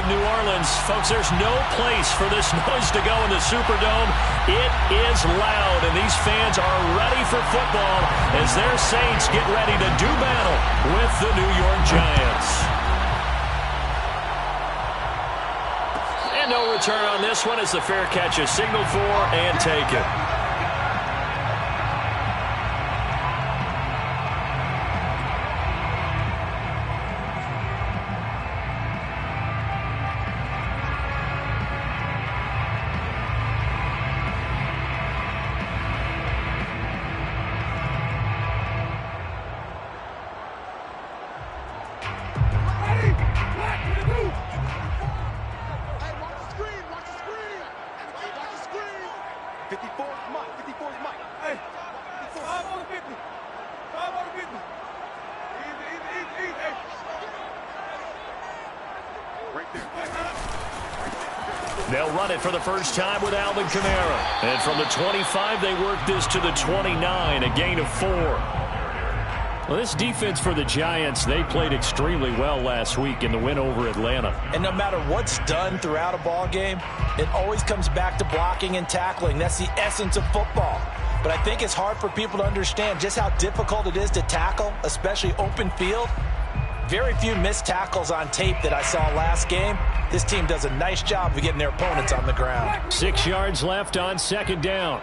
of New Orleans. Folks, there's no place for this noise to go in the Superdome. It is loud, and these fans are ready for football as their Saints get ready to do battle with the New York Giants. And no return on this one as the fair catch is signaled for and taken. They'll run it for the first time with Alvin Kamara. And from the 25, they work this to the 29, a gain of 4. Well, this defense for the Giants, they played extremely well last week in the win over Atlanta. And no matter what's done throughout a ball game, it always comes back to blocking and tackling. That's the essence of football. But I think it's hard for people to understand just how difficult it is to tackle, especially open field. Very few missed tackles on tape that I saw last game. This team does a nice job of getting their opponents on the ground. 6 yards left on second down.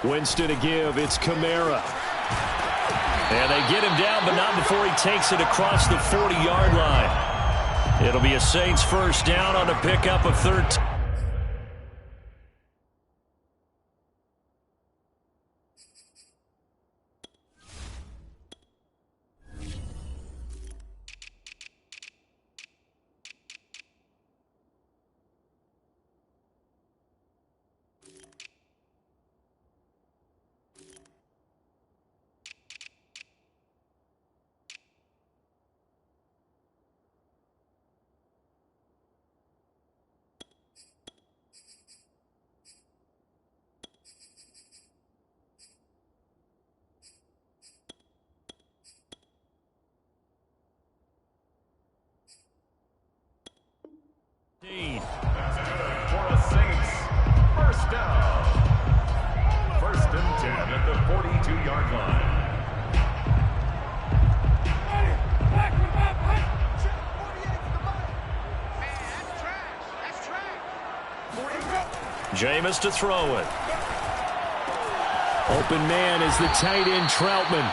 Winston to give. It's Kamara. And they get him down, but not before he takes it across the 40-yard line. It'll be a Saints first down on a pickup of 13. For a Saints first down. 1st and 10 at the 42-yard line. Jameis to throw it. Open man is the tight end Troutman.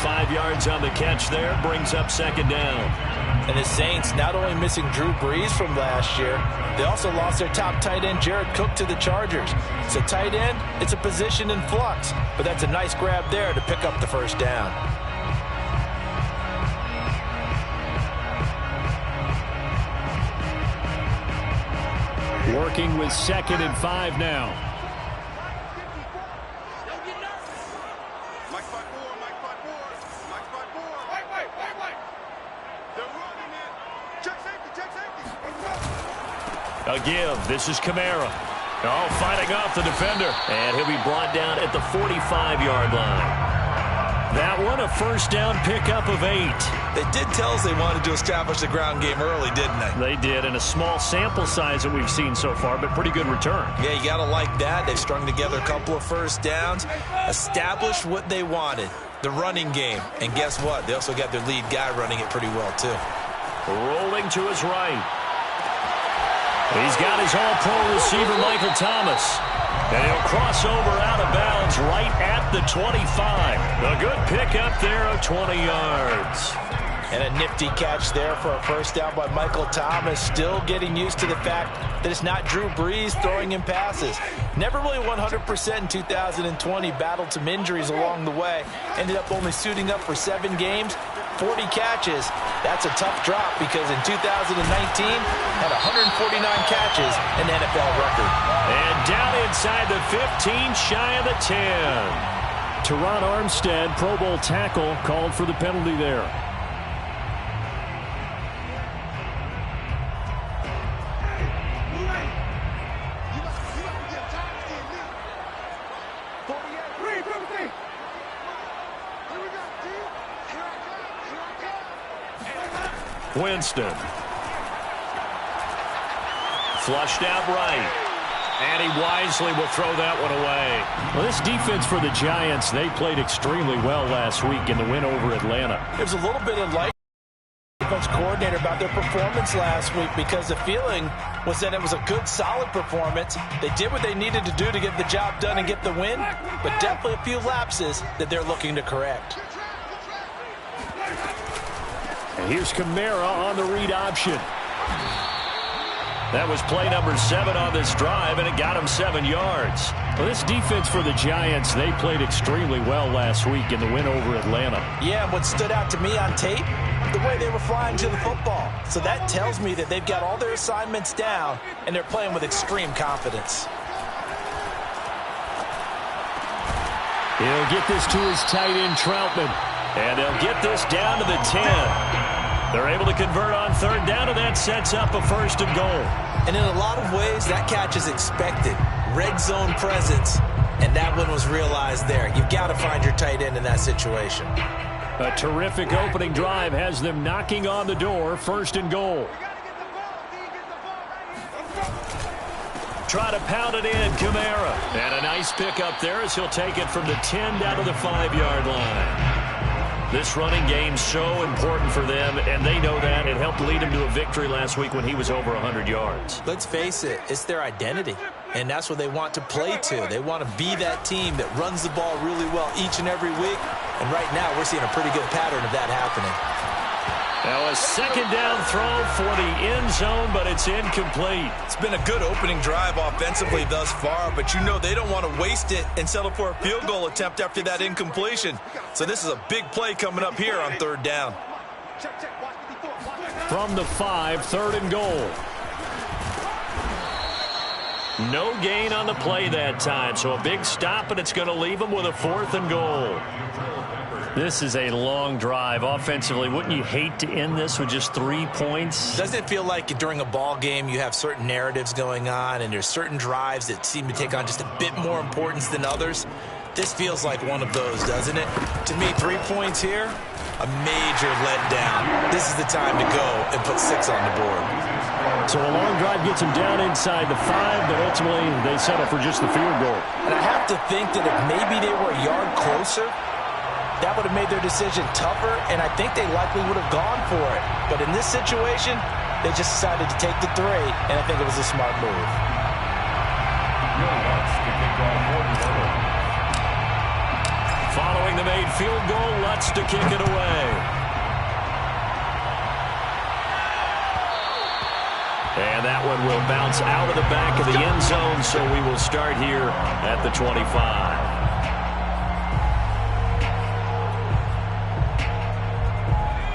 5 yards on the catch there, brings up second down. And the Saints not only missing Drew Brees from last year, they also lost their top tight end, Jared Cook, to the Chargers. So tight end, it's a position in flux, but that's a nice grab there to pick up the first down. Working with 2nd and 5 now. A give. This is Kamara. Oh, fighting off the defender. And he'll be brought down at the 45-yard line. That one, a first down pickup of 8. They did tell us they wanted to establish the ground game early, didn't they? They did, in a small sample size that we've seen so far, but pretty good return. Yeah, you got to like that. They strung together a couple of first downs, established what they wanted, the running game. And guess what? They also got their lead guy running it pretty well, too. Rolling to his right. He's got his all-pro receiver, Michael Thomas. And he'll cross over out of bounds right at the 25. A good pickup there of 20 yards. And a nifty catch there for a first down by Michael Thomas. Still getting used to the fact that it's not Drew Brees throwing him passes. Never really 100% in 2020. Battled some injuries along the way. Ended up only suiting up for 7 games. 40 catches. That's a tough drop because in 2019 had 149 catches, an NFL record. And down inside the 15, shy of the 10. Teron Armstead, Pro Bowl tackle, called for the penalty there. Winston. Flushed out right. And he wisely will throw that one away. Well, this defense for the Giants, they played extremely well last week in the win over Atlanta. There's a little bit of light defense coordinator about their performance last week because the feeling was that it was a good, solid performance. They did what they needed to do to get the job done and get the win, but definitely a few lapses that they're looking to correct. And here's Kamara on the read option. That was play number 7 on this drive, and it got him 7 yards. Well, this defense for the Giants, they played extremely well last week in the win over Atlanta. Yeah, and what stood out to me on tape, the way they were flying to the football. So that tells me that they've got all their assignments down, and they're playing with extreme confidence. He'll get this to his tight end, Troutman. And they'll get this down to the 10. They're able to convert on 3rd down, and that sets up a 1st and goal. And in a lot of ways, that catch is expected. Red zone presence, and that one was realized there. You've got to find your tight end in that situation. A terrific opening drive has them knocking on the door. 1st and goal. Try to pound it in, Kamara. And a nice pickup there as he'll take it from the 10 down to the 5-yard line. This running game's so important for them, and they know that. It helped lead him to a victory last week when he was over 100 yards. Let's face it, it's their identity, and that's what they want to play to. They want to be that team that runs the ball really well each and every week, and right now we're seeing a pretty good pattern of that happening. Now a 2nd down throw for the end zone, but it's incomplete. It's been a good opening drive offensively thus far, but you know they don't want to waste it and settle for a field goal attempt after that incompletion. So this is a big play coming up here on 3rd down. From the 5, 3rd and goal. No gain on the play that time, so a big stop, and it's going to leave them with a 4th and goal. This is a long drive offensively. Wouldn't you hate to end this with just 3 points? Doesn't it feel like during a ball game you have certain narratives going on and there's certain drives that seem to take on just a bit more importance than others? This feels like one of those, doesn't it? To me, 3 points here, a major letdown. This is the time to go and put 6 on the board. So a long drive gets them down inside the 5, but ultimately they settle for just the field goal. And I have to think that if maybe they were a yard closer, that would have made their decision tougher, and I think they likely would have gone for it. But in this situation, they just decided to take the 3, and I think it was a smart move. Following the made field goal, Lutz to kick it away. And that one will bounce out of the back of the end zone, so we will start here at the 25.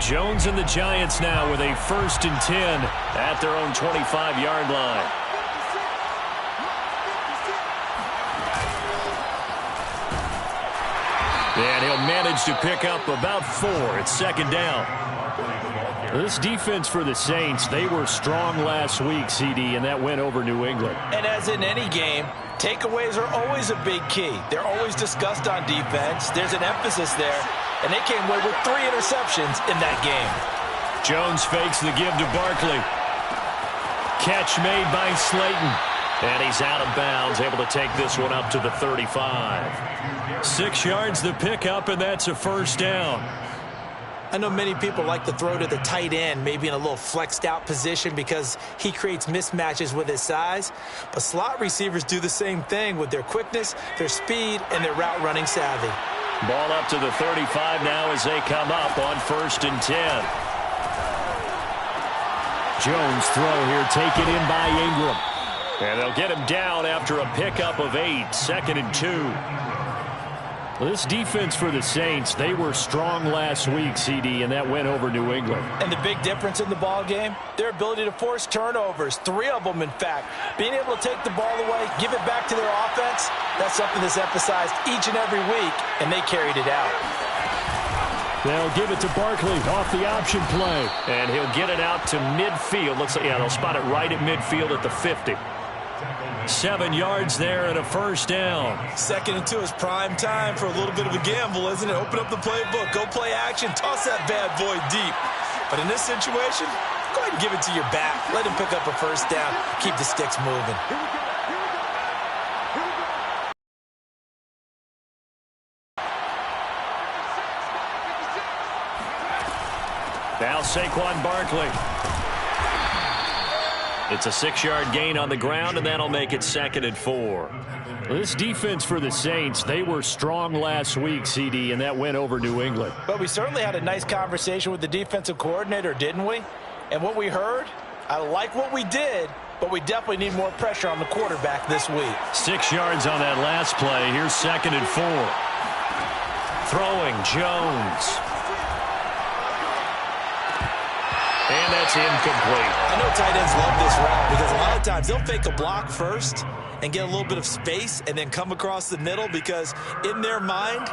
Jones and the Giants now with a 1st and 10 at their own 25-yard line. And he'll manage to pick up about 4. It's 2nd down. This defense for the Saints, they were strong last week, CD, and that went over New England. And as in any game, takeaways are always a big key. They're always discussed on defense. There's an emphasis there. And they came away with 3 interceptions in that game. Jones fakes the give to Barkley. Catch made by Slayton. And he's out of bounds, able to take this one up to the 35. 6 yards the pickup, and that's a 1st down. I know many people like to throw to the tight end, maybe in a little flexed out position because he creates mismatches with his size. But slot receivers do the same thing with their quickness, their speed, and their route running savvy. Ball up to the 35 now as they come up on 1st and 10. Jones throw here taken in by Ingram. And they'll get him down after a pickup of 8, 2nd and 2. Well, this defense for the Saints, they were strong last week, CD, and that went over New England. And the big difference in the ball game, their ability to force turnovers, 3 of them in fact. Being able to take the ball away, give it back to their offense, that's something that's emphasized each and every week, and they carried it out. They'll give it to Barkley off the option play. And he'll get it out to midfield. Looks like, yeah, they'll spot it right at midfield at the 50. 7 yards there and a 1st down. 2nd and 2 is prime time for a little bit of a gamble, isn't it? Open up the playbook, go play action, toss that bad boy deep. But in this situation, go ahead and give it to your back. Let him pick up a first down. Keep the sticks moving. Now Saquon Barkley. It's a 6-yard gain on the ground, and that'll make it 2nd and 4. This defense for the Saints, they were strong last week, CD, and that went over New England. But we certainly had a nice conversation with the defensive coordinator, didn't we? And what we heard, I like what we did, but we definitely need more pressure on the quarterback this week. 6 yards on that last play. Here's 2nd and 4. Throwing, Jones. And that's incomplete. I know tight ends love this route because a lot of times they'll fake a block first and get a little bit of space and then come across the middle because in their mind,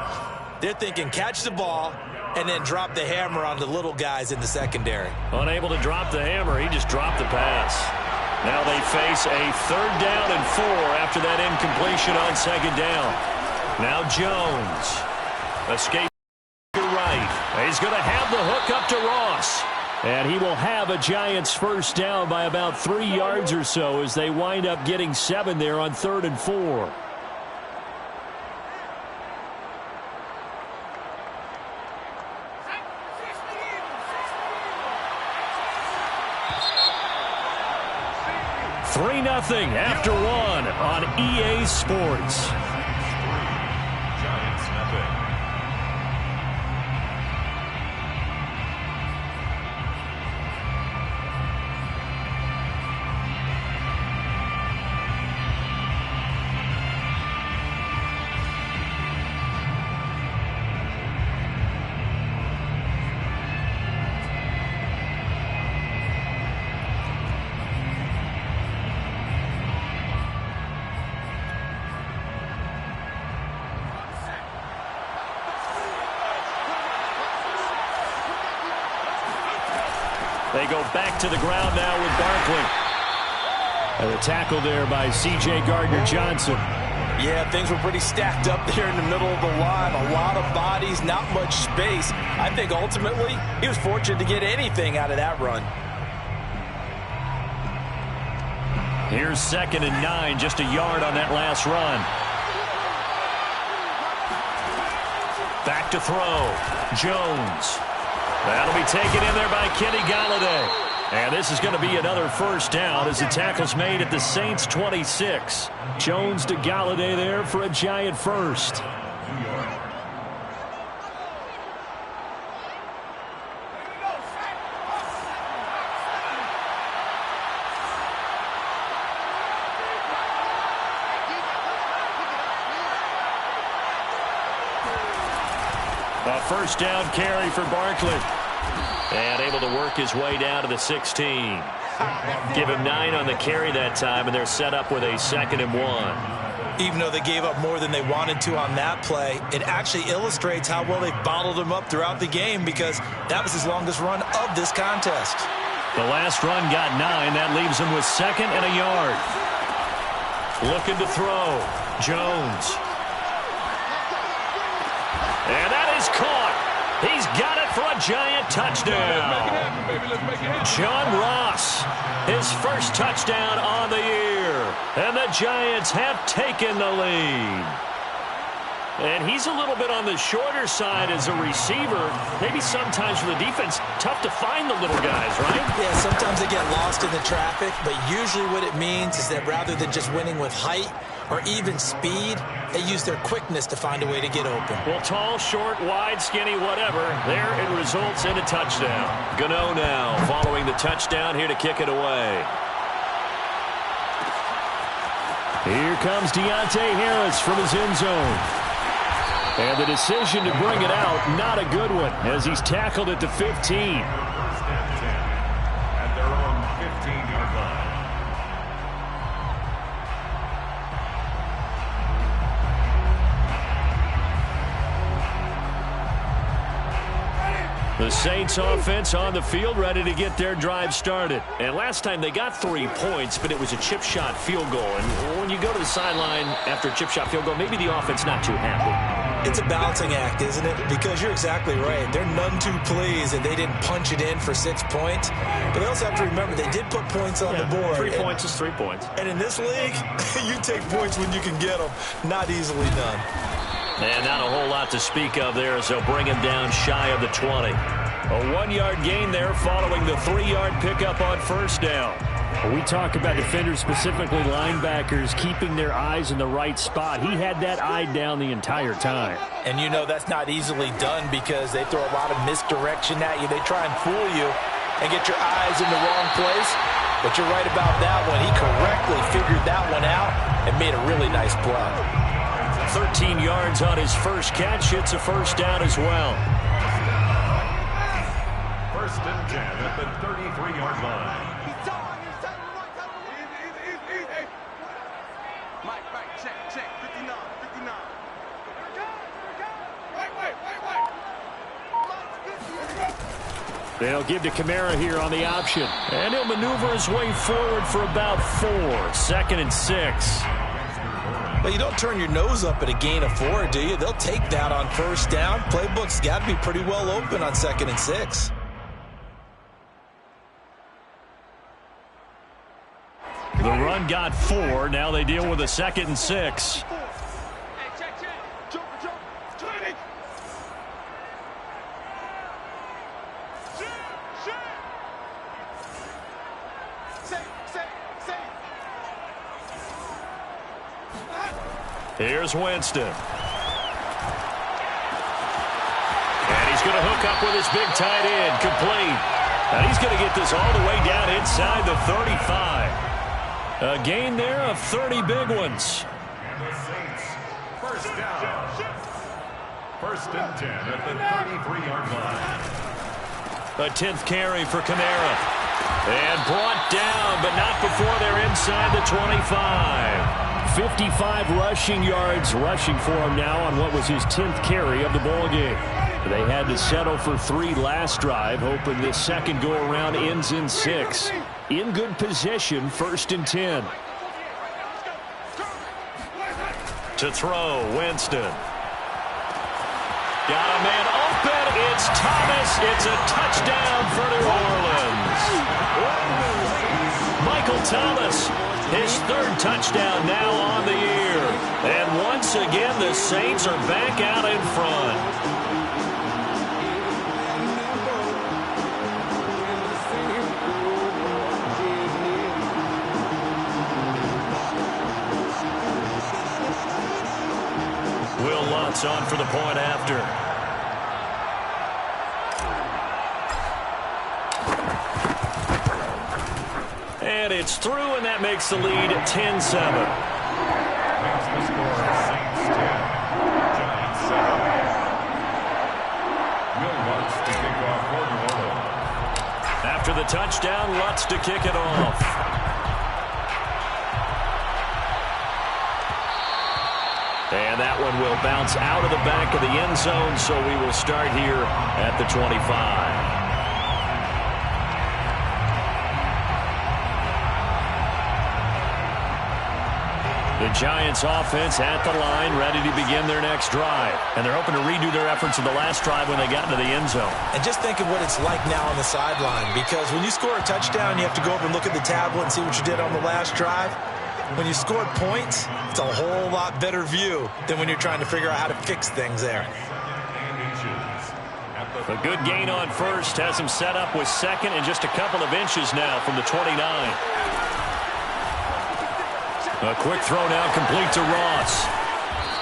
they're thinking catch the ball and then drop the hammer on the little guys in the secondary. Unable to drop the hammer, he just dropped the pass. Now they face a 3rd down and 4 after that incompletion on 2nd down. Now Jones. Escape to right. He's going to have the hook up to Ross. And he will have a Giants first down by about 3 yards or so as they wind up getting 7 there on 3rd and 4. Three 0 after 1 on EA Sports. Giants nothing. They go back to the ground now with Barkley. And a tackle there by C.J. Gardner-Johnson. Yeah, things were pretty stacked up there in the middle of the line. A lot of bodies, not much space. I think ultimately he was fortunate to get anything out of that run. Here's 2nd and 9, just a yard on that last run. Back to throw. Jones. That'll be taken in there by Kenny Golladay. And this is going to be another first down as the tackle's made at the Saints 26. Jones to Golladay there for a Giant first. A first down carry for Barkley. And able to work his way down to the 16. Give him 9 on the carry that time, and they're set up with a 2nd and 1. Even though they gave up more than they wanted to on that play, it actually illustrates how well they bottled him up throughout the game because that was his longest run of this contest. The last run got 9. That leaves him with 2nd and a yard. Looking to throw. Jones. And that is caught. He's got it for a Giant touchdown. John Ross, his first touchdown on the year. And the Giants have taken the lead. And he's a little bit on the shorter side as a receiver. Maybe sometimes for the defense, tough to find the little guys, right? Yeah, sometimes they get lost in the traffic, but usually what it means is that rather than just winning with height or even speed, they use their quickness to find a way to get open. Well, tall, short, wide, skinny, whatever, there it results in a touchdown. Gano now following the touchdown here to kick it away. Here comes Deontay Harris from his end zone. And the decision to bring it out, not a good one, as he's tackled at the 15. First and 10 at their own 15-yard line. The Saints offense on the field, ready to get their drive started. And last time they got 3 points, but it was a chip shot field goal. And when you go to the sideline after a chip shot field goal, maybe the offense not too happy. It's a balancing act, isn't it? Because you're exactly right. They're none too pleased that they didn't punch it in for 6 points. But they also have to remember they did put points on the board. 3 points is 3 points. And in this league, you take points when you can get them. Not easily done. And not a whole lot to speak of there as they'll bring him down shy of the 20. A 1-yard gain there following the 3-yard pickup on first down. We talk about defenders, specifically linebackers, keeping their eyes in the right spot. He had that eye down the entire time. And you know that's not easily done because they throw a lot of misdirection at you. They try and fool you and get your eyes in the wrong place. But you're right about that one. He correctly figured that one out and made a really nice play. 13 yards on his first catch. It's a first down as well. First and 10 at the 33-yard line. Check, 59. They'll give to Kamara here on the option. And he'll maneuver his way forward for about 4. 2nd and 6. Well, you don't turn your nose up at a gain of 4, do you? They'll take that on first down. Playbook's got to be pretty well open on 2nd and 6. The run got 4. Now they deal with a 2nd and 6. Here's Winston. And he's going to hook up with his big tight end. Complete. And he's going to get this all the way down inside the 35. A gain there of 30 big ones. And the Saints, first down. First and 10 at the 33-yard line. A 10th carry for Kamara. And brought down, but not before they're inside the 25. 55 rushing yards rushing for him now on what was his 10th carry of the ball game. They had to settle for 3 last drive, hoping this second go-around ends in 6. In good position, 1st and 10. To throw, Winston. Got a man open. It's Thomas. It's a touchdown for New Orleans. Michael Thomas, his 3rd touchdown now on the year. And once again, the Saints are back out in front. Will Lutz on for the point after. And it's through, and that makes the lead 10-7. Makes the score Saints 10, Giants 7. Will Lutz to kick off for New Orleans. After the touchdown, Lutz to kick it off. And that one will bounce out of the back of the end zone, so we will start here at the 25. The Giants offense at the line, ready to begin their next drive. And they're hoping to redo their efforts of the last drive when they got into the end zone. And just think of what it's like now on the sideline, because when you score a touchdown, you have to go over and look at the tablet and see what you did on the last drive. When you scored points, it's a whole lot better view than when you're trying to figure out how to fix things there. A good gain on first has him set up with 2nd and just a couple of inches now from the 29. A quick throw now complete to Ross.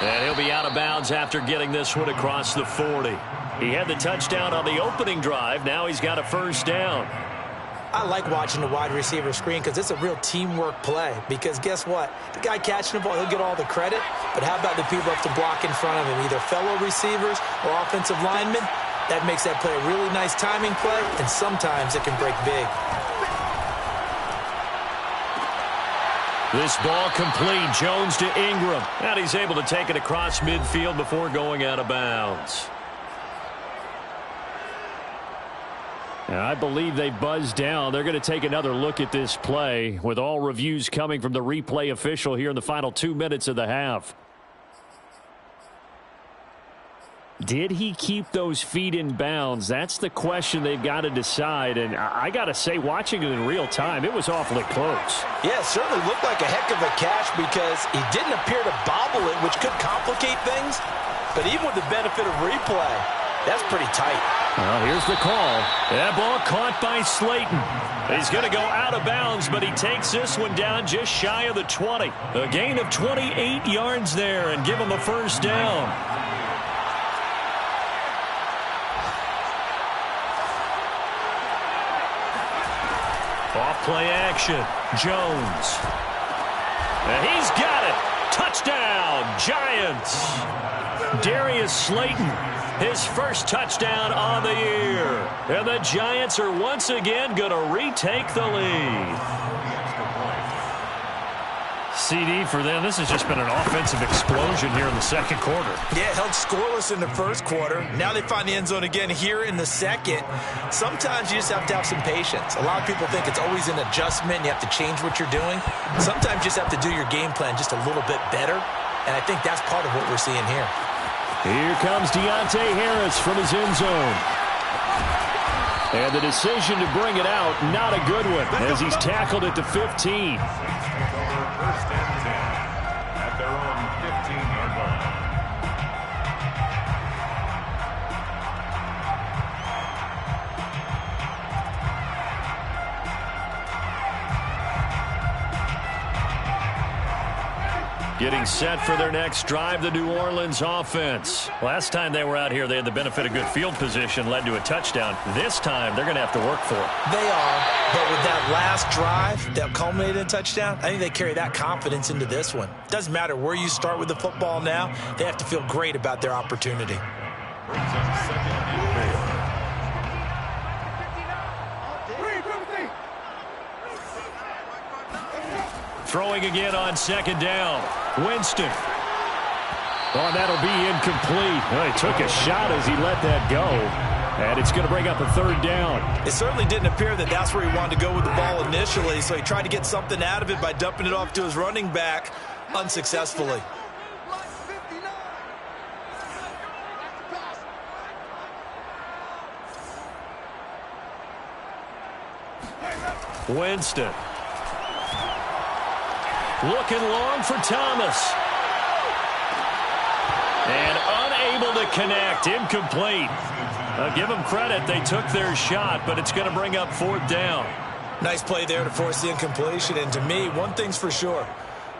And he'll be out of bounds after getting this one across the 40. He had the touchdown on the opening drive. Now he's got a first down. I like watching the wide receiver screen because it's a real teamwork play. Because guess what? The guy catching the ball, he'll get all the credit. But how about the people up to block in front of him? Either fellow receivers or offensive linemen. That makes that play a really nice timing play. And sometimes it can break big. This ball complete. Jones to Ingram. And he's able to take it across midfield before going out of bounds. And I believe they buzzed down. They're going to take another look at this play with all reviews coming from the replay official here in the final 2 minutes of the half. Did he keep those feet in bounds? That's the question they've got to decide. And I got to say, watching it in real time, it was awfully close. Yeah, it certainly looked like a heck of a catch because he didn't appear to bobble it, which could complicate things. But even with the benefit of replay, that's pretty tight. Well, here's the call. That ball caught by Slayton. He's going to go out of bounds, but he takes this one down just shy of the 20. A gain of 28 yards there and give him a first down. Off play action. Jones. And he's got it. Touchdown, Giants. Darius Slayton, his first touchdown on the year. And the Giants are once again going to retake the lead. CD for them. This has just been an offensive explosion here in the second quarter. Yeah, held scoreless in the first quarter. Now they find the end zone again here in the second. Sometimes you just have to have some patience. A lot of people think it's always an adjustment. You have to change what you're doing. Sometimes you just have to do your game plan just a little bit better. And I think that's part of what we're seeing here. Here comes Deontay Harris from his end zone. And the decision to bring it out, not a good one, as he's tackled at the 15. First and 10 at their own 15-yard line. Getting set for their next drive, the New Orleans offense. Last time they were out here, they had the benefit of good field position, led to a touchdown. This time, they're going to have to work for it. They are, but with that last drive that culminated in a touchdown, I think they carry that confidence into this one. Doesn't matter where you start with the football now, they have to feel great about their opportunity. Brings up second and 4. Throwing again on second down. Winston. Oh, that'll be incomplete. Well, he took a shot as he let that go. And it's going to bring up a third down. It certainly didn't appear that that's where he wanted to go with the ball initially, so he tried to get something out of it by dumping it off to his running back unsuccessfully. Winston. Looking long for Thomas. And unable to connect. Incomplete. Give them credit. They took their shot, but it's going to bring up fourth down. Nice play there to force the incompletion. And to me, one thing's for sure.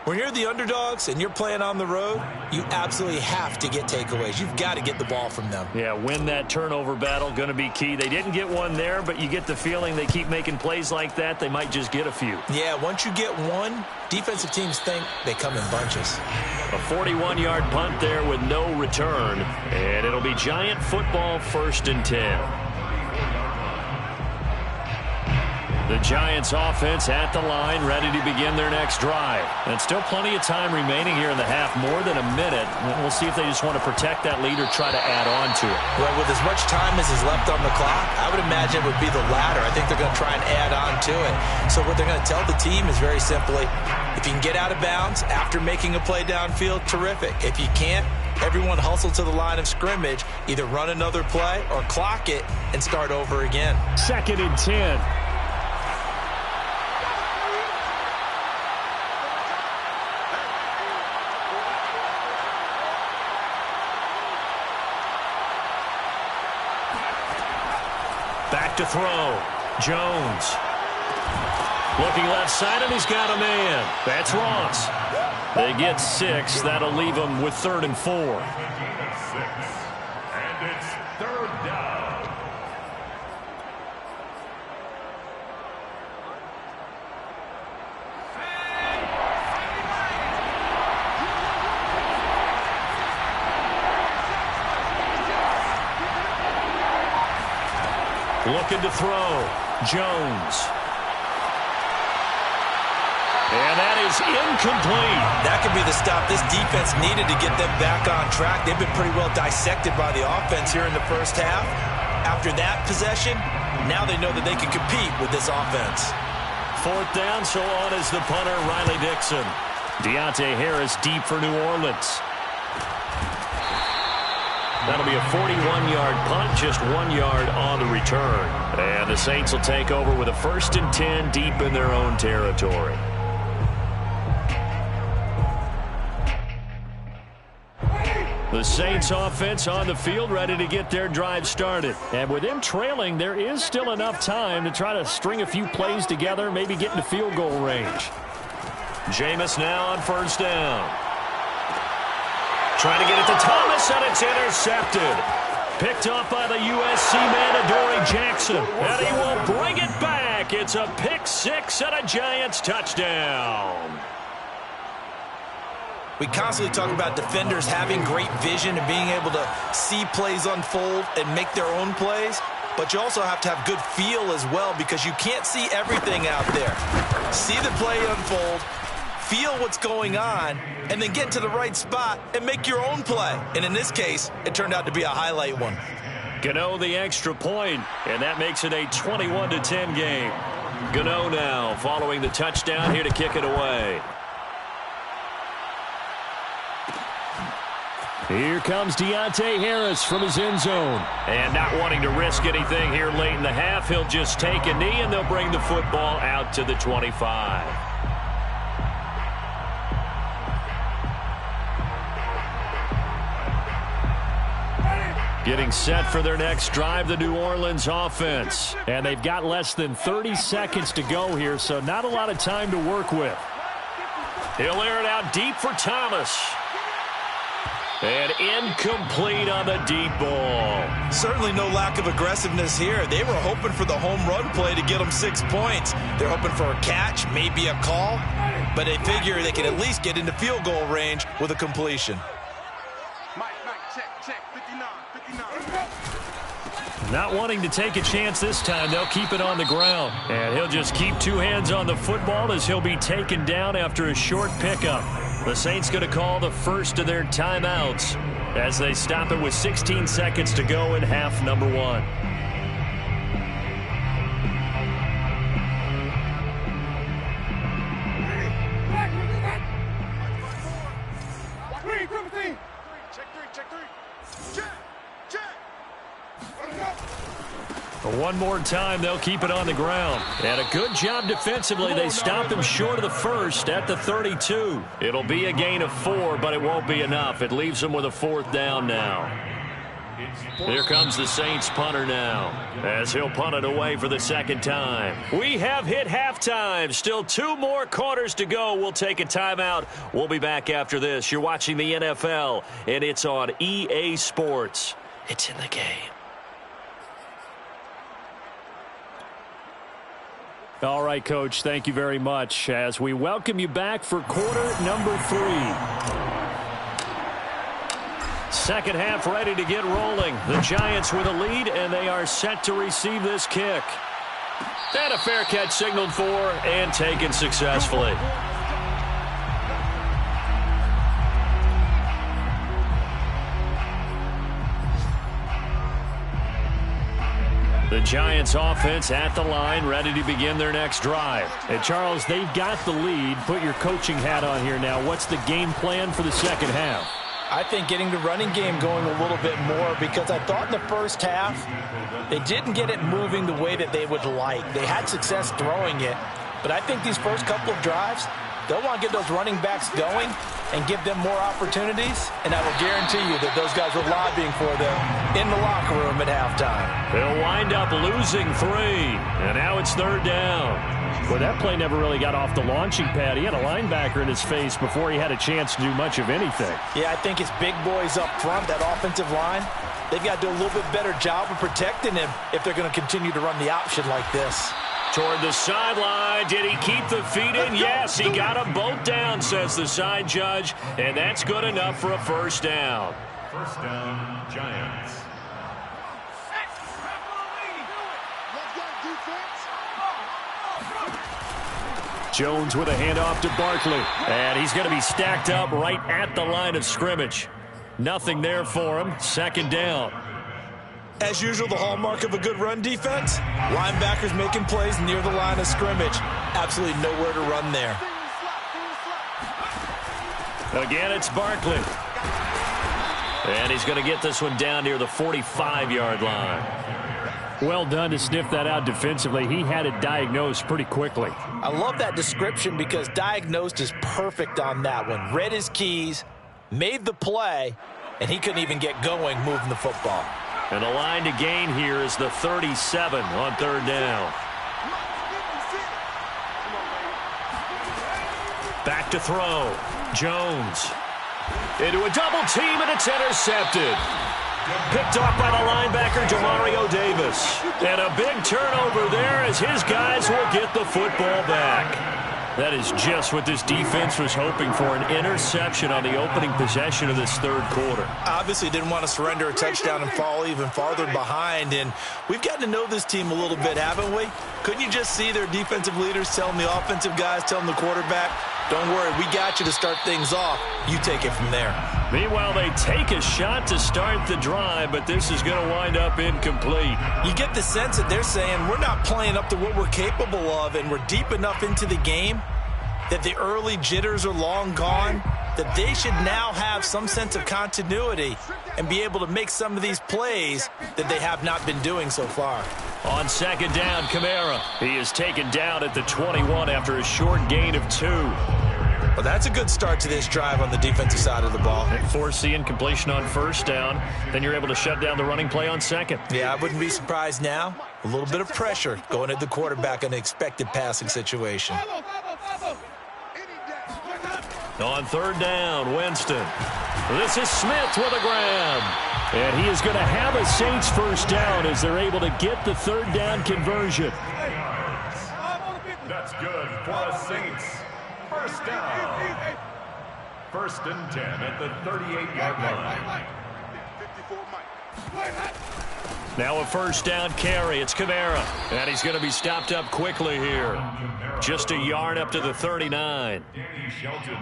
When you're the underdogs and you're playing on the road, you absolutely have to get takeaways. You've got to get the ball from them. Yeah, win that turnover battle, going to be key. They didn't get one there, but you get the feeling they keep making plays like that, they might just get a few. Yeah, once you get one, defensive teams think they come in bunches. A 41-yard punt there with no return, and it'll be Giant football, 1st and 10. The Giants offense at the line, ready to begin their next drive. And still plenty of time remaining here in the half, more than a minute. We'll see if they just want to protect that lead or try to add on to it. Well, with as much time as is left on the clock, I would imagine it would be the latter. I think they're going to try and add on to it. So what they're going to tell the team is very simply, if you can get out of bounds after making a play downfield, terrific. If you can't, everyone hustle to the line of scrimmage, either run another play or clock it and start over again. 2nd and 10. Back to throw. Jones. Looking left side, and he's got a man. That's Ross. They get 6. That'll leave them with 3rd and 4. And it's 3rd down. Looking to throw. Jones. And that is incomplete. That could be the stop this defense needed to get them back on track. They've been pretty well dissected by the offense here in the first half. After that possession, Now they know that they can compete with this offense. 4th down, so on is the punter, Riley Dixon. Deontay Harris deep for New Orleans. That'll be a 41-yard punt, just 1 yard on the return. And the Saints will take over with a 1st and 10 deep in their own territory. The Saints offense on the field, ready to get their drive started. And with them trailing, there is still enough time to try to string a few plays together, maybe get into field goal range. Jameis now on 1st down. Trying to get it to Thomas, and it's intercepted. Picked off by the USC man, Adoree Jackson. And he will bring it back. It's a pick 6 and a Giants touchdown. We constantly talk about defenders having great vision and being able to see plays unfold and make their own plays. But you also have to have good feel as well, because you can't see everything out there. See the play unfold, feel what's going on, and then get to the right spot and make your own play. And in this case, it turned out to be a highlight one. Gano the extra point, and that makes it a 21-10 game. Gano now following the touchdown here to kick it away. Here comes Deontay Harris from his end zone. And not wanting to risk anything here late in the half, he'll just take a knee, and they'll bring the football out to the 25. Getting set for their next drive, the New Orleans offense. And they've got less than 30 seconds to go here, so not a lot of time to work with. He'll air it out deep for Thomas. And incomplete on the deep ball. Certainly no lack of aggressiveness here. They were hoping for the home run play to get them 6 points. They're hoping for a catch, maybe a call, but they figure they can at least get into field goal range with a completion. Mike, check, 59. Not wanting to take a chance this time, they'll keep it on the ground. And he'll just keep 2 hands on the football as he'll be taken down after a short pickup. The Saints going to call the first of their timeouts as they stop it with 16 seconds to go in half number 1. One more time, they'll keep it on the ground. And a good job defensively. They stopped him short of the first at the 32. It'll be a gain of 4, but it won't be enough. It leaves them with a 4th down now. Here comes the Saints punter now, as he'll punt it away for the 2nd time. We have hit halftime. Still 2 more quarters to go. We'll take a timeout. We'll be back after this. You're watching the NFL, and it's on EA Sports. It's in the game. All right, Coach, thank you very much as we welcome you back for quarter number 3. Second half ready to get rolling. The Giants with a lead, and they are set to receive this kick. And a fair catch signaled for and taken successfully. The Giants offense at the line, ready to begin their next drive. And Charles, they've got the lead. Put your coaching hat on here now. What's the game plan for the second half? I think getting the running game going a little bit more, because I thought in the first half they didn't get it moving the way that they would like. They had success throwing it, but I think these first couple of drives, they'll want to get those running backs going and give them more opportunities, and I will guarantee you that those guys were lobbying for them in the locker room at halftime. They'll wind up losing 3, and now it's 3rd down. Well, that play never really got off the launching pad. He had a linebacker in his face before he had a chance to do much of anything. Yeah, I think it's big boys up front, that offensive line. They've got to do a little bit better job of protecting him if they're going to continue to run the option like this. Toward the sideline. Did he keep the feet in? Yes, he got them both down, says the side judge, and that's good enough for a 1st down. 1st down, Giants. Jones with a handoff to Barkley, and he's going to be stacked up right at the line of scrimmage. Nothing there for him. 2nd down. As usual, the hallmark of a good run defense, linebackers making plays near the line of scrimmage. Absolutely nowhere to run there. Again, it's Barkley. And he's going to get this one down near the 45-yard line. Well done to sniff that out defensively. He had it diagnosed pretty quickly. I love that description because diagnosed is perfect on that one. Read his keys, made the play, and he couldn't even get going moving the football. And the line to gain here is the 37 on third down. Back to throw. Jones. Into a double team, and it's intercepted. Picked off by the linebacker, Demario Davis. And a big turnover there as his guys will get the football back. That is just what this defense was hoping for, an interception on the opening possession of this third quarter. Obviously didn't want to surrender a touchdown and fall even farther behind, and we've gotten to know this team a little bit, haven't we? Couldn't you just see their defensive leaders telling the offensive guys, telling the quarterback, don't worry, we got you to start things off. You take it from there. Meanwhile, they take a shot to start the drive, but this is going to wind up incomplete. You get the sense that they're saying we're not playing up to what we're capable of, and we're deep enough into the game that the early jitters are long gone, that they should now have some sense of continuity and be able to make some of these plays that they have not been doing so far. On second down, Kamara. He is taken down at the 21 after a short gain of 2. Well, that's a good start to this drive on the defensive side of the ball. And force the incompletion on first down. Then you're able to shut down the running play on second. Yeah, I wouldn't be surprised now. A little bit of pressure going at the quarterback in an expected passing situation. On third down, Winston. This is Smith with a grab. And he is going to have a Saints first down as they're able to get the third down conversion. That's good for a Saints. First down. First and 10 at the 38-yard line. Now a first down carry. It's Kamara. And he's going to be stopped up quickly here. Just a yard up to the 39.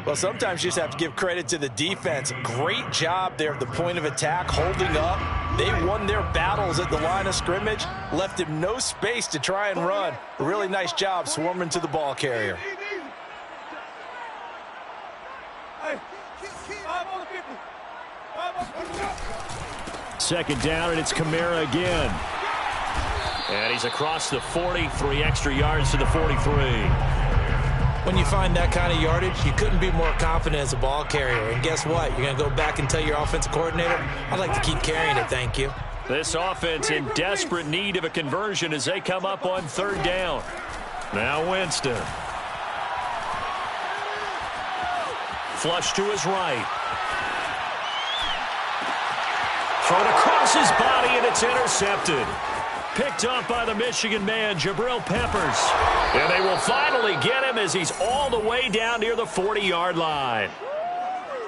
Well, sometimes you just have to give credit to the defense. Great job there at the point of attack, holding up. They won their battles at the line of scrimmage, left him no space to try and run. A really nice job swarming to the ball carrier. Second down, and it's Kamara again. And he's across the 40, 3 extra yards to the 43. When you find that kind of yardage, you couldn't be more confident as a ball carrier. And guess what? You're going to go back and tell your offensive coordinator, I'd like to keep carrying it, thank you. This offense in desperate need of a conversion as they come up on third down. Now Winston. Flush to his right. Thrown across his body, and it's intercepted. Picked up by the Michigan man, Jabril Peppers. And they will finally get him as he's all the way down near the 40-yard line.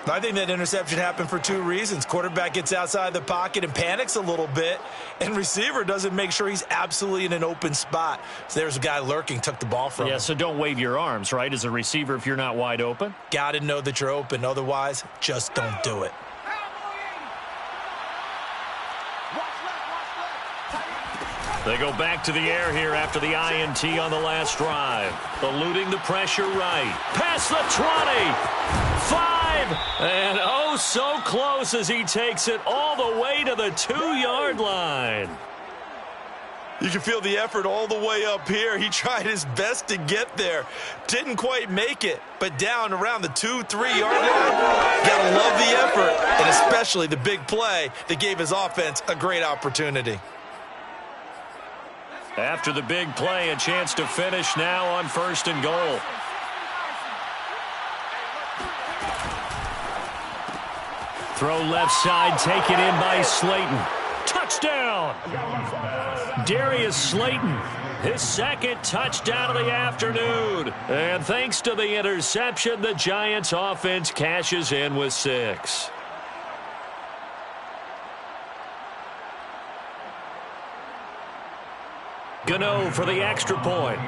I think that interception happened for 2 reasons. Quarterback gets outside the pocket and panics a little bit, and receiver doesn't make sure he's absolutely in an open spot. So there's a guy lurking, took the ball from him. Yeah, so don't wave your arms, right, as a receiver if you're not wide open. Got to know that you're open. Otherwise, just don't do it. They go back to the air here after the INT on the last drive. Eluding the pressure right. Past the 20. 5. And oh, so close as he takes it all the way to the 2-yard line. You can feel the effort all the way up here. He tried his best to get there. Didn't quite make it, but down around the 2-3-yard line. Gotta love the effort, and especially the big play that gave his offense a great opportunity. After the big play, a chance to finish now on first and goal. Throw left side, taken in by Slayton. Touchdown! Darius Slayton, his second touchdown of the afternoon. And thanks to the interception, the Giants offense cashes in with 6. Gano for the extra point.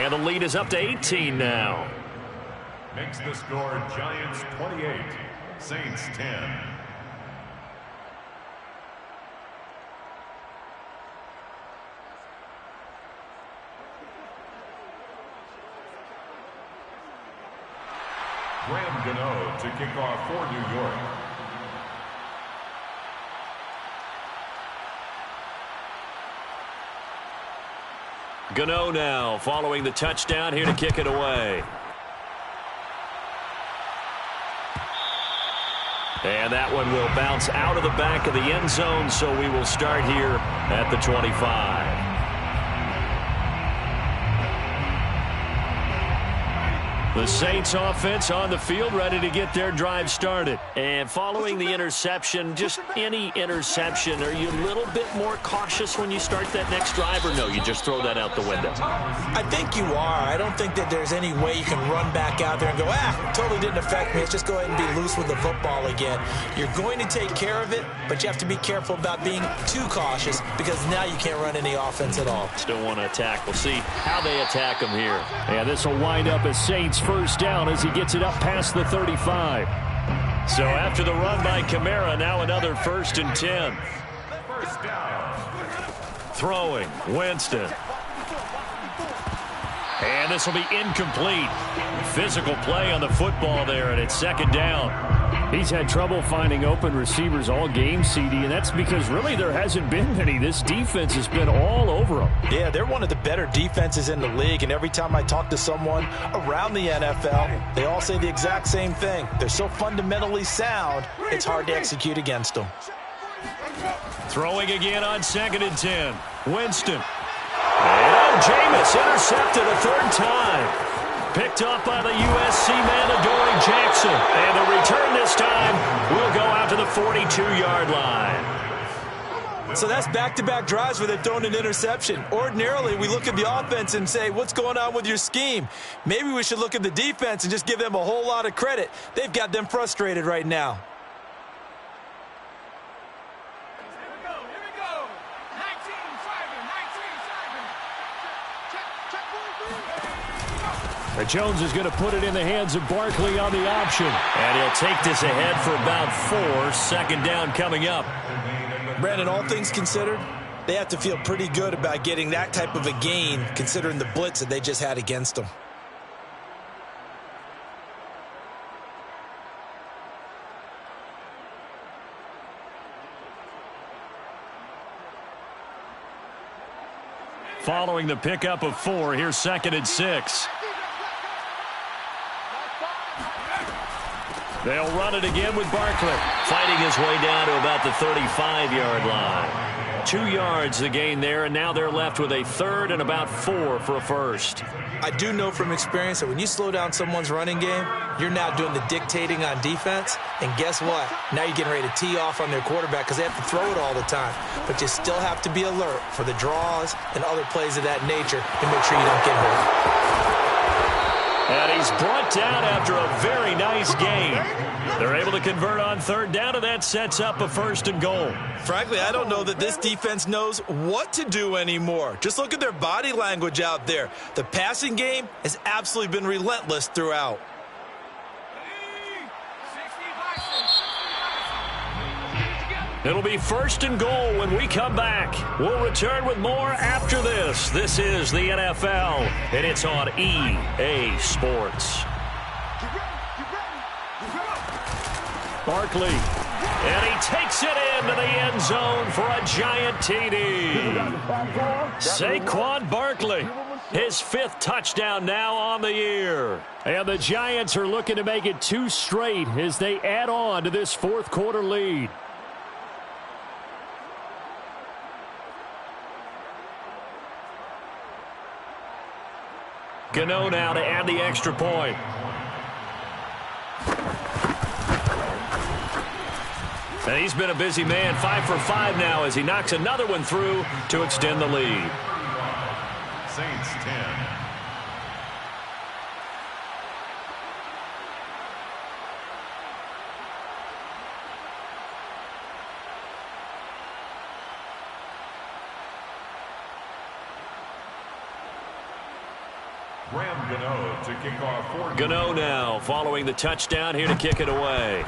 And the lead is up to 18 now. Makes the score Giants 28, Saints 10. Graham Gano to kick off for New York. Gano now following the touchdown here to kick it away. And that one will bounce out of the back of the end zone, so we will start here at the 25. The Saints offense on the field, ready to get their drive started. And following the interception, just any interception, are you a little bit more cautious when you start that next drive, or no, you just throw that out the window? I think you are. I don't think that there's any way you can run back out there and go, totally didn't affect me. Let's just go ahead and be loose with the football again. You're going to take care of it, but you have to be careful about being too cautious because now you can't run any offense at all. Still want to attack. We'll see how they attack him here. And this will wind up as Saints first down as he gets it up past the 35. So after the run by Kamara, now another 1st and 10. First down. Throwing, Winston. And this will be incomplete. Physical play on the football there, and it's 2nd down. He's had trouble finding open receivers all game, CD, and that's because really there hasn't been any. This defense has been all over them. Yeah, they're one of the better defenses in the league, and every time I talk to someone around the NFL, they all say the exact same thing. They're so fundamentally sound, it's hard to execute against them. Throwing again on 2nd and 10. Winston. And Jameis intercepted a 3rd time. Picked up by the USC man, Adoree Jackson. And the return this time will go out to the 42-yard line. So that's back-to-back drives where they've thrown an interception. Ordinarily, we look at the offense and say, what's going on with your scheme? Maybe we should look at the defense and just give them a whole lot of credit. They've got them frustrated right now. Jones is going to put it in the hands of Barkley on the option. And he'll take this ahead for about 4. 2nd down coming up. Brandon, all things considered, they have to feel pretty good about getting that type of a gain considering the blitz that they just had against them. Following the pickup of 4, here's 2nd and 6. They'll run it again with Barkley. Fighting his way down to about the 35-yard line. 2 yards the gain there, and now they're left with a 3rd and about 4 for a 1st. I do know from experience that when you slow down someone's running game, you're now doing the dictating on defense. And guess what? Now you're getting ready to tee off on their quarterback because they have to throw it all the time. But you still have to be alert for the draws and other plays of that nature to make sure you don't get hurt. And he's brought down after a very nice game. They're able to convert on 3rd down, and that sets up a 1st and goal. Frankly, I don't know that this defense knows what to do anymore. Just look at their body language out there. The passing game has absolutely been relentless throughout. It'll be 1st and goal when we come back. We'll return with more after this. This is the NFL, and it's on EA Sports. Barkley, and he takes it into the end zone for a giant TD. Saquon Barkley, his 5th touchdown now on the year. And the Giants are looking to make it 2 straight as they add on to this 4th quarter lead. Gano now to add the extra point. And he's been a busy man, 5 for 5 now as he knocks another one through to extend the lead. Saints 10. Graham Gano to kick off for Gano now following the touchdown here to kick it away.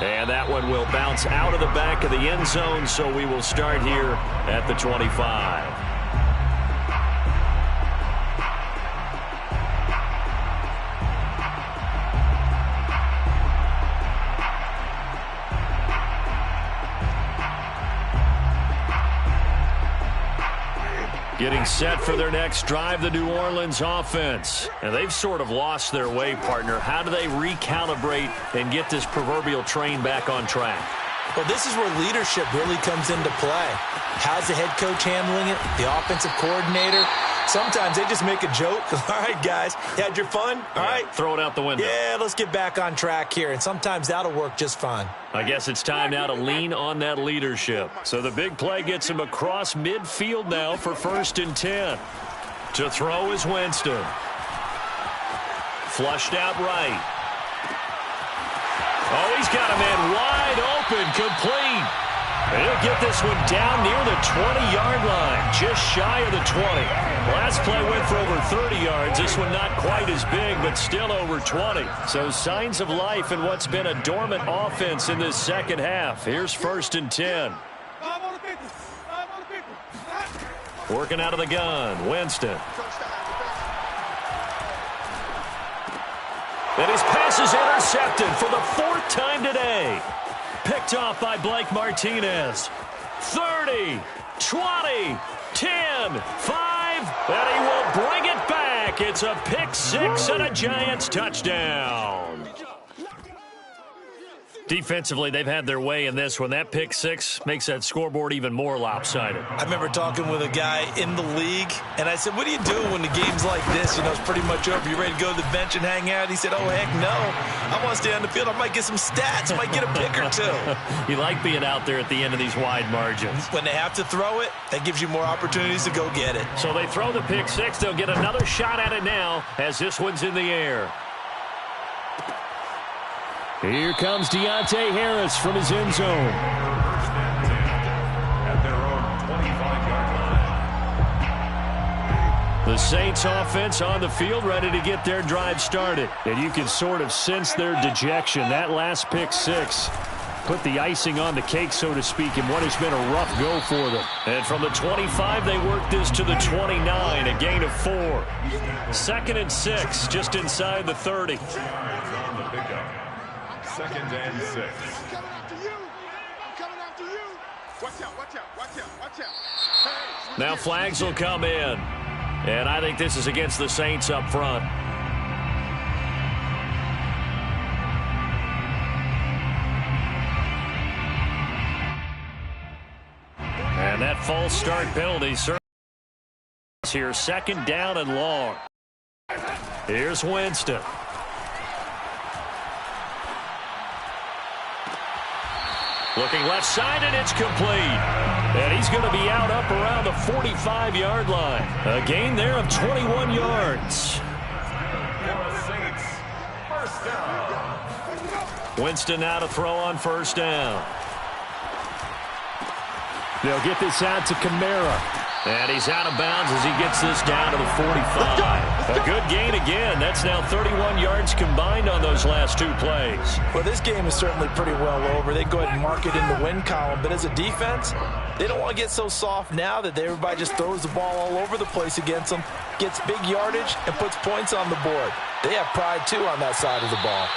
And that one will bounce out of the back of the end zone, so we will start here at the 25. Getting set for their next drive, the New Orleans offense. And they've sort of lost their way, partner. How do they recalibrate and get this proverbial train back on track? Well, this is where leadership really comes into play. How's the head coach handling it? The offensive coordinator? Sometimes they just make a joke. All right, guys, you had your fun? All right. Throw it out the window. Yeah, let's get back on track here. And sometimes that'll work just fine. I guess it's time now to lean on that leadership. So the big play gets him across midfield now for 1st and 10. To throw is Winston. Flushed out right. Oh, he's got a man wide open, complete. He'll get this one down near the 20-yard line, just shy of the 20. Last play went for over 30 yards. This one not quite as big, but still over 20. So signs of life in what's been a dormant offense in this second half. Here's 1st and 10. Working out of the gun, Winston. And his pass is intercepted for the 4th time today. Picked off by Blake Martinez. 30, 20, 10, 5, and he will bring it back. It's a pick 6 and a Giants touchdown. Defensively, they've had their way in this one. That pick 6 makes that scoreboard even more lopsided. I remember talking with a guy in the league, and I said, what do you do when the game's like this? You know, it's pretty much over. You ready to go to the bench and hang out? He said, oh, heck no. I want to stay on the field. I might get some stats. I might get a pick or two. You like being out there at the end of these wide margins. When they have to throw it, that gives you more opportunities to go get it. So they throw the pick 6. They'll get another shot at it now as this one's in the air. Here comes Deontay Harris from his end zone. at their own 25-yard line. The Saints offense on the field ready to get their drive started. And you can sort of sense their dejection. That last pick 6 put the icing on the cake, so to speak, in what has been a rough go for them. And from the 25, they work this to the 29, a gain of 4. 2nd and 6, just inside the 30. On the pickup. 2nd and 6. Coming after you. I'm coming after you. Watch out, watch out, watch out, watch out. Hey, Now flags will come in. And I think this is against the Saints up front. And that false start penalty certainly here. 2nd down and long. Here's Winston. Looking left side, and it's complete. And he's going to be out up around the 45-yard line. A gain there of 21 yards. Saints, 1st down. Winston now to throw on 1st down. They'll get this out to Kamara. And he's out of bounds as he gets this down to the 45. A good gain again. That's now 31 yards combined on those last 2 plays. Well, this game is certainly pretty well over. They go ahead and mark it in the win column. But as a defense, they don't want to get so soft now that everybody just throws the ball all over the place against them, gets big yardage, and puts points on the board. They have pride, too, on that side of the ball.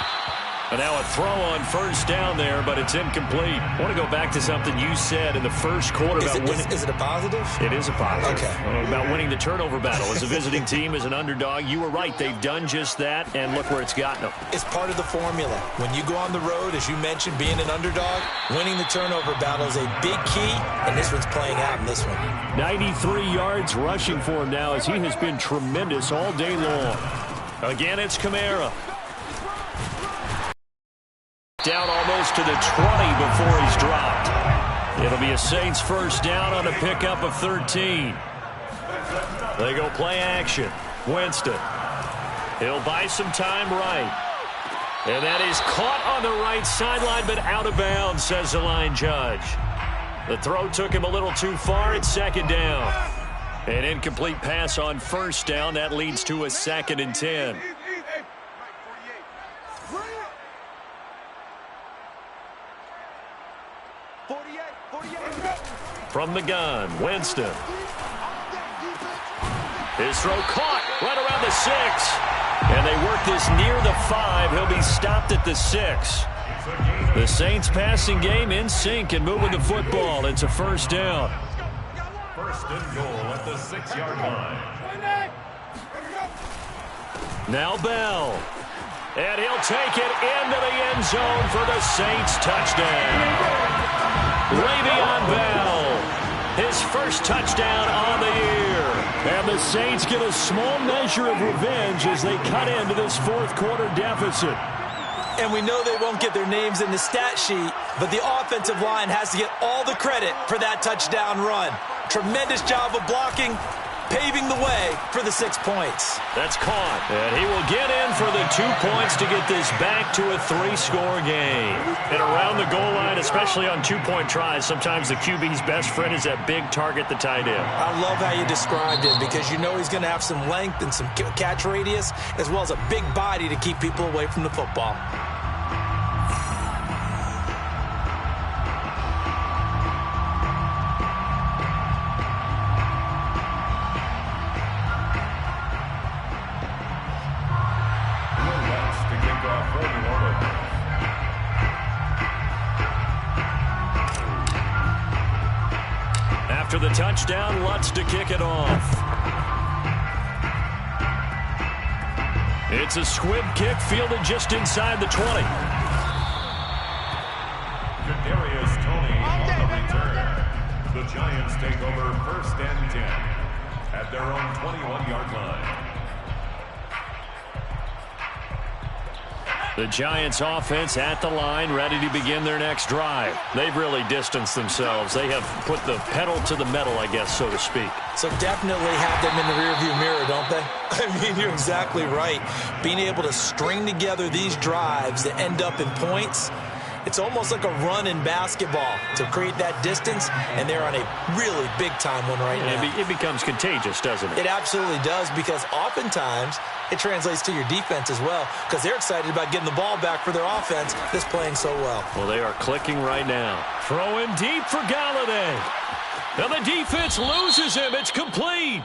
And now a throw on 1st down there, but it's incomplete. I want to go back to something you said in the first quarter about winning. Is it a positive? It is a positive. Okay. About winning the turnover battle. As a visiting team, as an underdog, you were right. They've done just that, and look where it's gotten them. It's part of the formula. When you go on the road, as you mentioned, being an underdog, winning the turnover battle is a big key, and this one's playing out in this one. 93 yards rushing for him now as he has been tremendous all day long. Again, it's Kamara. Down almost to the 20 before he's dropped. It'll be a Saints 1st down on a pickup of 13. They go play action. Winston. He'll buy some time right. And that is caught on the right sideline, but out of bounds, says the line judge. The throw took him a little too far. It's second down. An incomplete pass on first down. That leads to a 2nd and 10. From the gun, Winston. His throw caught right around the 6. And they work this near the 5. He'll be stopped at the 6. The Saints passing game in sync and moving the football. It's a first down. First and goal at the 6-yard line. Now Bell. And he'll take it into the end zone for the Saints touchdown. Le'Veon Bell. His first touchdown on the year. And the Saints get a small measure of revenge as they cut into this fourth-quarter deficit. And we know they won't get their names in the stat sheet, but the offensive line has to get all the credit for that touchdown run. Tremendous job of blocking, paving the way for the 6 points. That's caught. And he will get in for the 2 points to get this back to a 3-score game. And around the goal line, especially on 2-point tries, sometimes the QB's best friend is that big target, the tight end. I love how you described him because you know he's going to have some length and some catch radius as well as a big body to keep people away from the football. After the touchdown, Lutz to kick it off. It's a squib kick fielded just inside the 20. Kadarius Toney on the return. The Giants take over first and 10 at their own 21-yard line. The Giants offense at the line, ready to begin their next drive. They've really distanced themselves. They have put the pedal to the metal, I guess, so to speak. So definitely have them in the rearview mirror, don't they? I mean, you're exactly right. Being able to string together these drives that end up in points, it's almost like a run in basketball to create that distance, and they're on a really big-time one right now. It becomes contagious, doesn't it? It absolutely does, because oftentimes it translates to your defense as well, because they're excited about getting the ball back for their offense that's playing so well. Well, they are clicking right now. Throwing deep for Galladay. And the defense loses him. It's complete.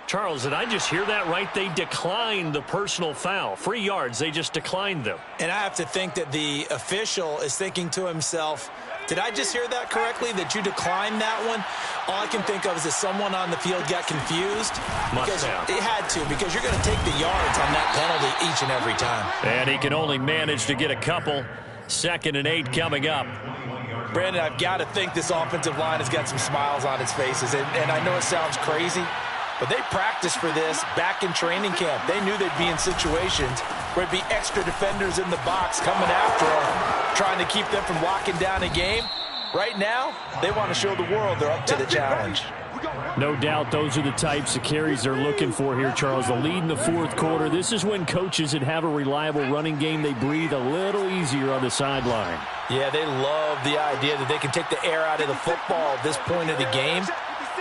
Charles, did I just hear that right? They declined the personal foul. 3 yards, they just declined them. And I have to think that the official is thinking to himself, did I just hear that correctly, that you declined that one? All I can think of is that someone on the field got confused. Must have. It had to, because you're going to take the yards on that penalty each and every time. And he can only manage to get a couple. 2nd and 8 coming up. Brandon, I've got to think this offensive line has got some smiles on its faces. And I know it sounds crazy, but they practiced for this back in training camp. They knew they'd be in situations where it'd be extra defenders in the box coming after them, trying to keep them from locking down a game. Right now, they want to show the world they're up to the challenge. No doubt those are the types of carries they're looking for here, Charles. The lead in the fourth quarter. This is when coaches that have a reliable running game, they breathe a little easier on the sideline. Yeah, they love the idea that they can take the air out of the football at this point of the game.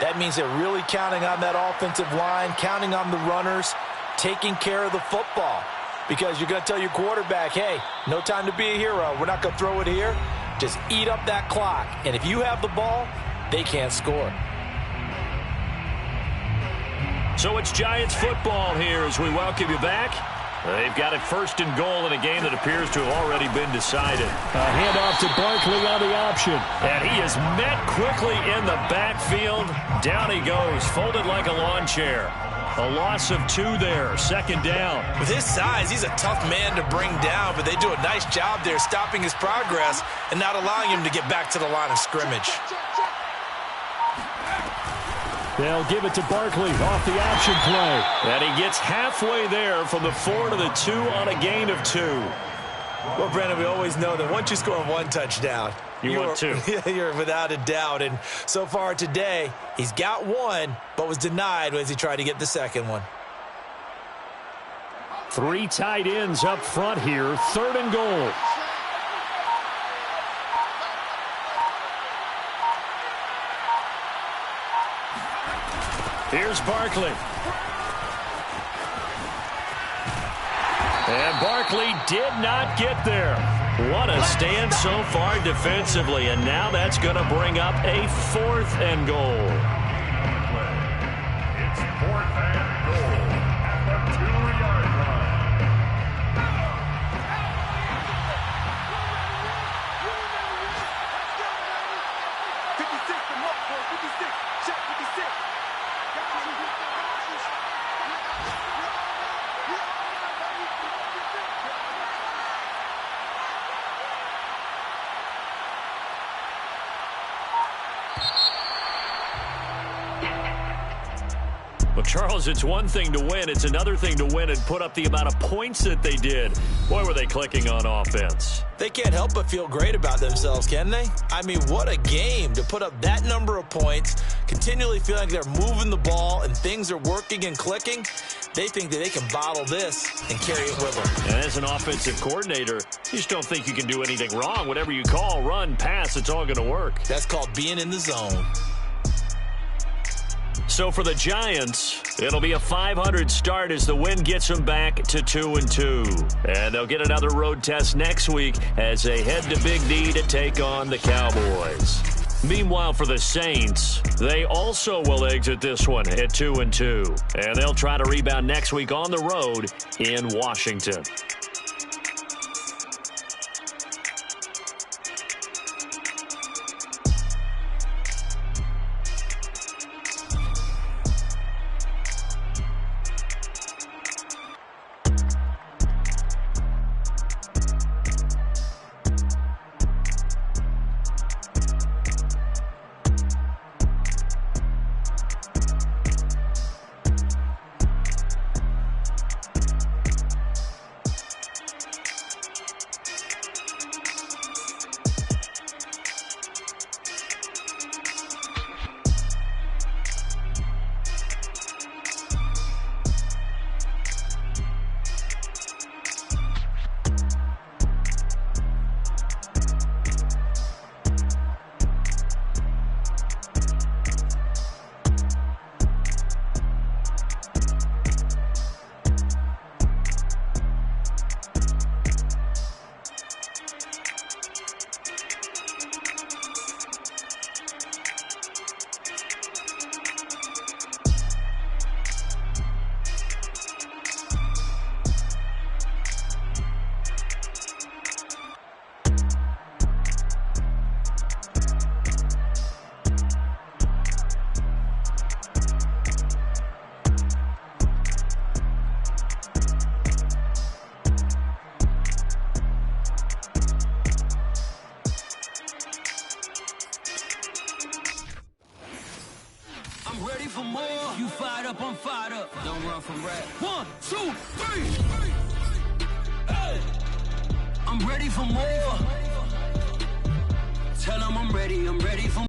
That means they're really counting on that offensive line, counting on the runners, taking care of the football. Because you're going to tell your quarterback, hey, no time to be a hero. We're not going to throw it here. Just eat up that clock. And if you have the ball, they can't score. So it's Giants football here as we welcome you back. They've got it 1st and goal in a game that appears to have already been decided. A handoff to Barkley on the option. And he is met quickly in the backfield. Down he goes, folded like a lawn chair. A loss of 2 there, 2nd down. With his size, he's a tough man to bring down, but they do a nice job there stopping his progress and not allowing him to get back to the line of scrimmage. They'll give it to Barkley off the option play. And he gets halfway there from the 4 to the 2 on a gain of 2. Well, Brandon, we always know that once you score 1 touchdown, you want 2. You're without a doubt. And so far today, he's got 1, but was denied as he tried to get the second one. 3 tight ends up front here. 3rd and goal. Here's Barkley. And Barkley did not get there. What a stand so far defensively, and now that's going to bring up a 4th and goal. It's 4th and goal at the 2-yard line. Well, Charles, it's one thing to win. It's another thing to win and put up the amount of points that they did. Boy, were they clicking on offense. They can't help but feel great about themselves, can they? I mean, what a game to put up that number of points, continually feeling like they're moving the ball and things are working and clicking. They think that they can bottle this and carry it with them. And as an offensive coordinator, you just don't think you can do anything wrong. Whatever you call, run, pass, it's all going to work. That's called being in the zone. So for the Giants, it'll be a 500 start as the win gets them back to 2-2. And they'll get another road test next week as they head to Big D to take on the Cowboys. Meanwhile, for the Saints, they also will exit this one at 2-2. And they'll try to rebound next week on the road in Washington. For more, you fired up, I'm fired up. Don't run from rap. 1, 2, 3. Hey. I'm ready for more. Tell them I'm ready for